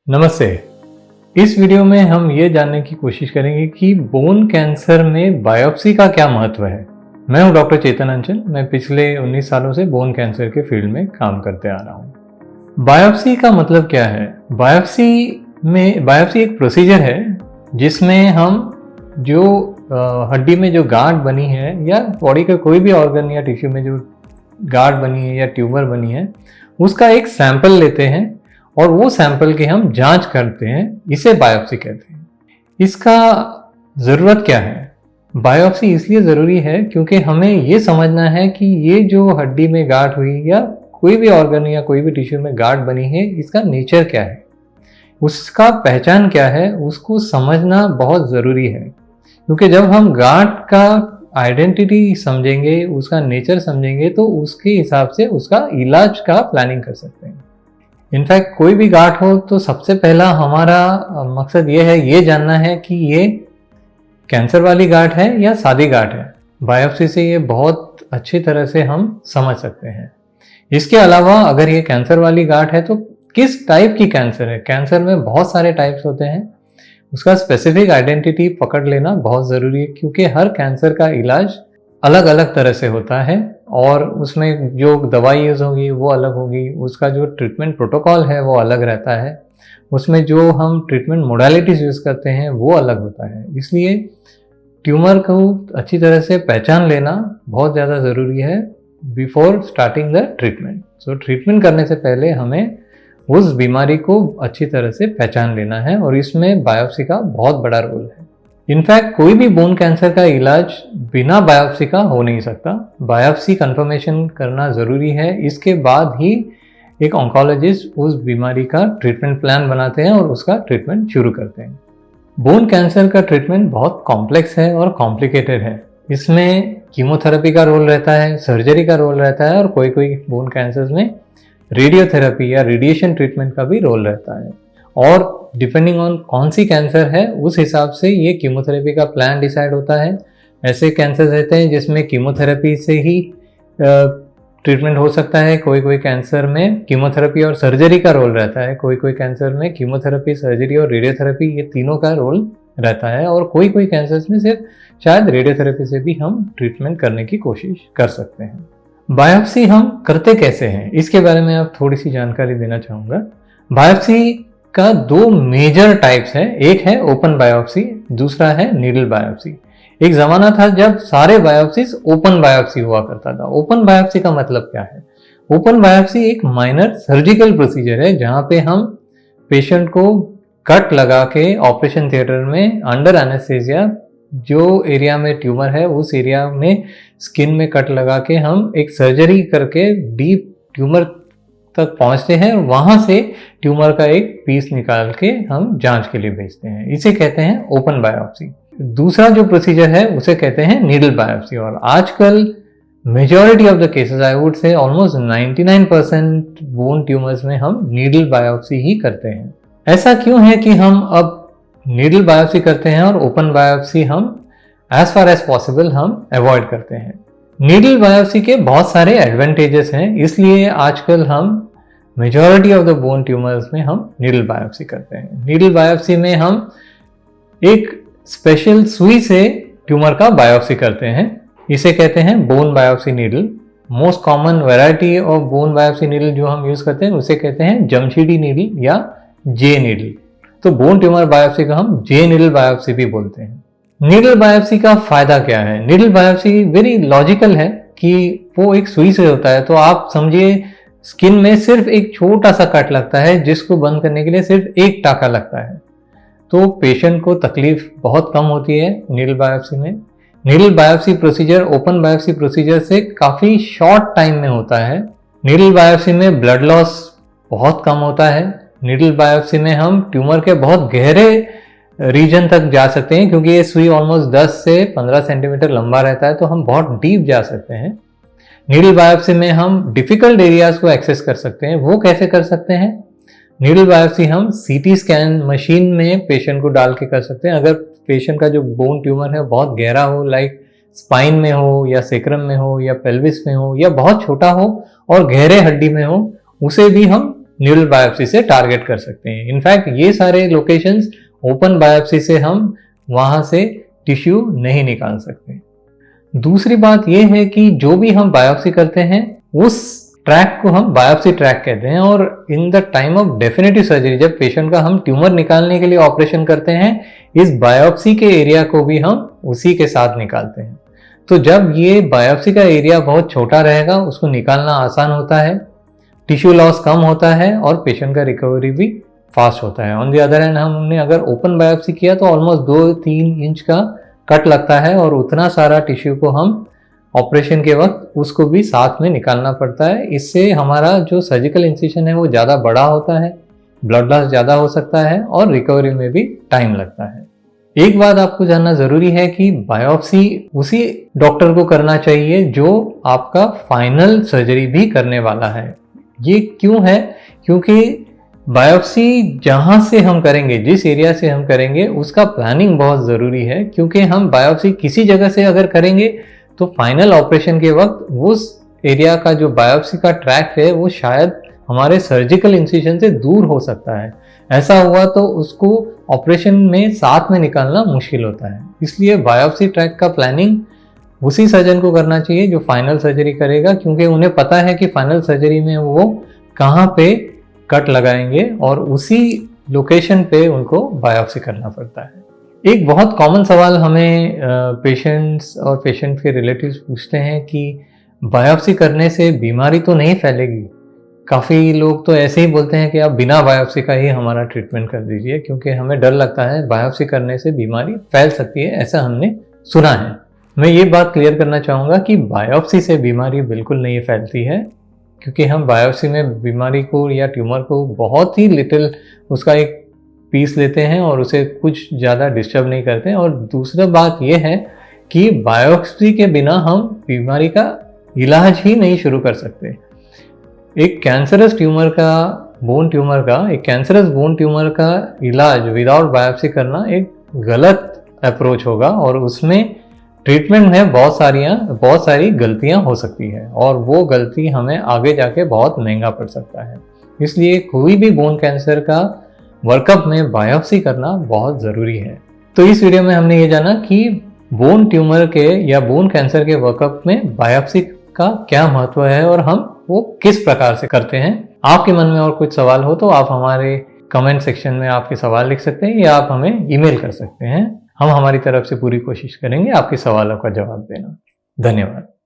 नमस्ते। इस वीडियो में हम ये जानने की कोशिश करेंगे कि बोन कैंसर में बायोप्सी का क्या महत्व है। मैं हूं डॉक्टर चेतन अंचल। मैं पिछले 19 सालों से बोन कैंसर के फील्ड में काम करते आ रहा हूं। बायोप्सी का मतलब क्या है? बायोप्सी एक प्रोसीजर है जिसमें हम जो हड्डी में जो गांठ बनी है या बॉडी का कोई भी ऑर्गन या टिश्यू में जो गांठ बनी है या ट्यूमर बनी है उसका एक सैंपल लेते हैं और वो सैंपल की हम जांच करते हैं, इसे बायोप्सी कहते हैं। इसका ज़रूरत क्या है? बायोप्सी इसलिए ज़रूरी है क्योंकि हमें ये समझना है कि ये जो हड्डी में गांठ हुई या कोई भी ऑर्गन या कोई भी टिश्यू में गांठ बनी है, इसका नेचर क्या है, उसका पहचान क्या है, उसको समझना बहुत ज़रूरी है। क्योंकि जब हम गांठ का आइडेंटिटी समझेंगे, उसका नेचर समझेंगे, तो उसके हिसाब से उसका इलाज का प्लानिंग कर सकते हैं। इनफैक्ट कोई भी गांठ हो तो सबसे पहला हमारा मकसद ये है, ये जानना है कि ये कैंसर वाली गांठ है या सादी गांठ है। बायोप्सी से ये बहुत अच्छी तरह से हम समझ सकते हैं। इसके अलावा अगर ये कैंसर वाली गांठ है तो किस टाइप की कैंसर है? कैंसर में बहुत सारे टाइप्स होते हैं, उसका स्पेसिफिक आइडेंटिटी पकड़ लेना बहुत ज़रूरी है क्योंकि हर कैंसर का इलाज अलग अलग तरह से होता है और उसमें जो दवाई यूज़ होगी वो अलग होगी, उसका जो ट्रीटमेंट प्रोटोकॉल है वो अलग रहता है, उसमें जो हम ट्रीटमेंट मोडालिटीज़ यूज़ करते हैं वो अलग होता है। इसलिए ट्यूमर को अच्छी तरह से पहचान लेना बहुत ज़्यादा ज़रूरी है before starting the treatment. So treatment करने से पहले हमें उस बीमारी को अच्छी तरह से पहचान लेना है और इसमें बायोप्सी का बहुत बड़ा रोल है। इनफैक्ट कोई भी बोन कैंसर का इलाज बिना बायोप्सी का हो नहीं सकता। बायोप्सी कंफर्मेशन करना ज़रूरी है, इसके बाद ही एक ऑन्कोलॉजिस्ट उस बीमारी का ट्रीटमेंट प्लान बनाते हैं और उसका ट्रीटमेंट शुरू करते हैं। बोन कैंसर का ट्रीटमेंट बहुत कॉम्प्लेक्स है और कॉम्प्लिकेटेड है। इसमें कीमोथेरेपी का रोल रहता है, सर्जरी का रोल रहता है और कोई कोई बोन कैंसर्स में रेडियोथेरेपी या रेडिएशन ट्रीटमेंट का भी रोल रहता है। और डिपेंडिंग ऑन कौन सी कैंसर है उस हिसाब से ये कीमोथेरेपी का प्लान डिसाइड होता है। ऐसे कैंसर रहते हैं जिसमें कीमोथेरेपी से ही ट्रीटमेंट हो सकता है। कोई कोई कैंसर में कीमोथेरेपी और सर्जरी का रोल रहता है। कोई कोई कैंसर में कीमोथेरेपी, सर्जरी और रेडियोथेरेपी, ये तीनों का रोल रहता है। और कोई कोई कैंसर्स में सिर्फ शायद रेडियोथेरेपी से भी हम ट्रीटमेंट करने की कोशिश कर सकते हैं। बायोप्सी हम करते कैसे हैं, इसके बारे में आप थोड़ी सी जानकारी देना चाहूँगा। बायोप्सी का दो मेजर टाइप्स है, एक है ओपन बायोप्सी, दूसरा है नीडल बायोप्सी। एक ज़माना था जब सारे बायोप्सीज ओपन बायोप्सी हुआ करता था। ओपन बायोप्सी का मतलब क्या है? ओपन बायोप्सी एक माइनर सर्जिकल प्रोसीजर है जहाँ पे हम पेशेंट को कट लगा के ऑपरेशन थिएटर में अंडर एनेस्थीसिया जो एरिया में ट्यूमर है उस एरिया में स्किन में कट लगा के हम एक सर्जरी करके डीप ट्यूमर तक पहुंचते हैं और वहां से ट्यूमर का एक पीस निकाल के हम जांच के लिए भेजते हैं। इसे कहते हैं ओपन बायोप्सी। दूसरा जो प्रोसीजर है उसे कहते हैं नीडल बायोप्सी। और आजकल majority of the cases, I would say almost 99% bone tumours में हम नीडल बायोप्सी ही करते हैं। ऐसा क्यों है कि हम अब नीडल बायोप्सी करते हैं और ओपन बायोप्सी हम एज फार एज पॉसिबल हम अवॉइड करते हैं? नीडल बायोप्सी के बहुत सारे एडवांटेजेस हैं, इसलिए आजकल हम majority of the bone tumours में हम नीडल बायोप्सी करते हैं। नीडल बायोप्सी में हम एक स्पेशल सुई से ट्यूमर का बायोप्सी करते हैं। इसे कहते हैं bone biopsy needle. Most common variety of bone biopsy needle जो हम यूज करते हैं उसे कहते हैं जमशीडी नीडल या जे नीडल। तो बोन ट्यूमर बायोप्सी को हम जे नीडल बायोप्सी भी बोलते हैं। नीडल बायोप्सी का फायदा क्या है? नीडल बायोप्सी वेरी लॉजिकल है कि वो एक सुई से होता है। तो आप समझिए स्किन में सिर्फ एक छोटा सा कट लगता है जिसको बंद करने के लिए सिर्फ एक टाका लगता है, तो पेशेंट को तकलीफ बहुत कम होती है नीडल बायोप्सी में। Needle biopsy procedure open biopsy procedure से काफ़ी शॉर्ट टाइम में होता है। नीडल बायोप्सी में ब्लड लॉस बहुत कम होता है। नीडल बायोप्सी में हम ट्यूमर के बहुत गहरे रीजन तक जा सकते हैं क्योंकि ये सुई ऑलमोस्ट 10 से 15 सेंटीमीटर लंबा रहता है, तो हम बहुत डीप जा सकते हैं। नीडल बायोप्सी में हम डिफिकल्ट एरियाज को एक्सेस कर सकते हैं। वो कैसे कर सकते हैं? नीडल बायोप्सी हम सीटी स्कैन मशीन में पेशेंट को डाल के कर सकते हैं। अगर पेशेंट का जो बोन ट्यूमर है बहुत गहरा हो, लाइक स्पाइन में हो या सेक्रम में हो या पेल्विस में हो या बहुत छोटा हो और गहरे हड्डी में हो, उसे भी हम न्यूरल बायोप्सी से टारगेट कर सकते हैं। इनफैक्ट ये सारे लोकेशंस ओपन बायोप्सी से हम वहां से टिश्यू नहीं निकाल सकते। दूसरी बात यह है कि जो भी हम बायोप्सी करते हैं उस ट्रैक को हम बायोप्सी ट्रैक कहते हैं, और in the time of definitive surgery जब पेशेंट का हम ट्यूमर निकालने के लिए ऑपरेशन करते हैं, इस बायोप्सी के एरिया को भी हम उसी के साथ निकालते हैं। तो जब ये बायोप्सी का एरिया बहुत छोटा रहेगा, उसको निकालना आसान होता है, टिश्यू लॉस कम होता है और पेशेंट का रिकवरी भी फास्ट होता है। ऑन द अदर हैंड हमने अगर ओपन बायोप्सी किया तो ऑलमोस्ट 2-3 इंच का कट लगता है और उतना सारा टिश्यू को हम ऑपरेशन के वक्त उसको भी साथ में निकालना पड़ता है। इससे हमारा जो सर्जिकल इंसिशन है वो ज़्यादा बड़ा होता है, ब्लड लॉस ज़्यादा हो सकता है और रिकवरी में भी टाइम लगता है। एक बात आपको जानना ज़रूरी है कि बायोप्सी उसी डॉक्टर को करना चाहिए जो आपका फाइनल सर्जरी भी करने वाला है। ये क्यों है? क्योंकि बायोप्सी जहाँ से हम करेंगे, जिस एरिया से हम करेंगे, उसका प्लानिंग बहुत ज़रूरी है। क्योंकि हम बायोप्सी किसी जगह से अगर करेंगे तो फाइनल ऑपरेशन के वक्त उस एरिया का जो बायोप्सी का ट्रैक है वो शायद हमारे सर्जिकल इंसिशन से दूर हो सकता है। ऐसा हुआ तो उसको ऑपरेशन में साथ में निकालना मुश्किल होता है। इसलिए बायोप्सी ट्रैक का प्लानिंग उसी सर्जन को करना चाहिए जो फाइनल सर्जरी करेगा, क्योंकि उन्हें पता है कि फाइनल सर्जरी में वो कहाँ पे कट लगाएंगे और उसी लोकेशन पे उनको बायोप्सी करना पड़ता है। एक बहुत कॉमन सवाल हमें पेशेंट्स और पेशेंट के रिलेटिव्स पूछते हैं कि बायोप्सी करने से बीमारी तो नहीं फैलेगी? काफ़ी लोग तो ऐसे ही बोलते हैं कि आप बिना बायोप्सी का ही हमारा ट्रीटमेंट कर दीजिए, क्योंकि हमें डर लगता है बायोप्सी करने से बीमारी फैल सकती है, ऐसा हमने सुना है। मैं ये बात क्लियर करना चाहूँगा कि बायोप्सी से बीमारी बिल्कुल नहीं फैलती है, क्योंकि हम बायोप्सी में बीमारी को या ट्यूमर को बहुत ही लिटिल उसका एक पीस लेते हैं और उसे कुछ ज़्यादा डिस्टर्ब नहीं करते हैं। और दूसरा बात यह है कि बायोप्सी के बिना हम बीमारी का इलाज ही नहीं शुरू कर सकते। एक कैंसरस बोन ट्यूमर का इलाज विदाउट बायोप्सी करना एक गलत अप्रोच होगा और उसमें ट्रीटमेंट में बहुत सारी गलतियां हो सकती है और वो गलती हमें आगे जाके बहुत महंगा पड़ सकता है। इसलिए कोई भी बोन कैंसर का वर्कअप में बायोप्सी करना बहुत ज़रूरी है। तो इस वीडियो में हमने ये जाना कि बोन ट्यूमर के या बोन कैंसर के वर्कअप में बायोप्सी का क्या महत्व है और हम वो किस प्रकार से करते हैं। आपके मन में और कुछ सवाल हो तो आप हमारे कमेंट सेक्शन में आपके सवाल लिख सकते हैं या आप हमें ईमेल कर सकते हैं। हम हमारी तरफ से पूरी कोशिश करेंगे आपके सवालों का जवाब देना। धन्यवाद।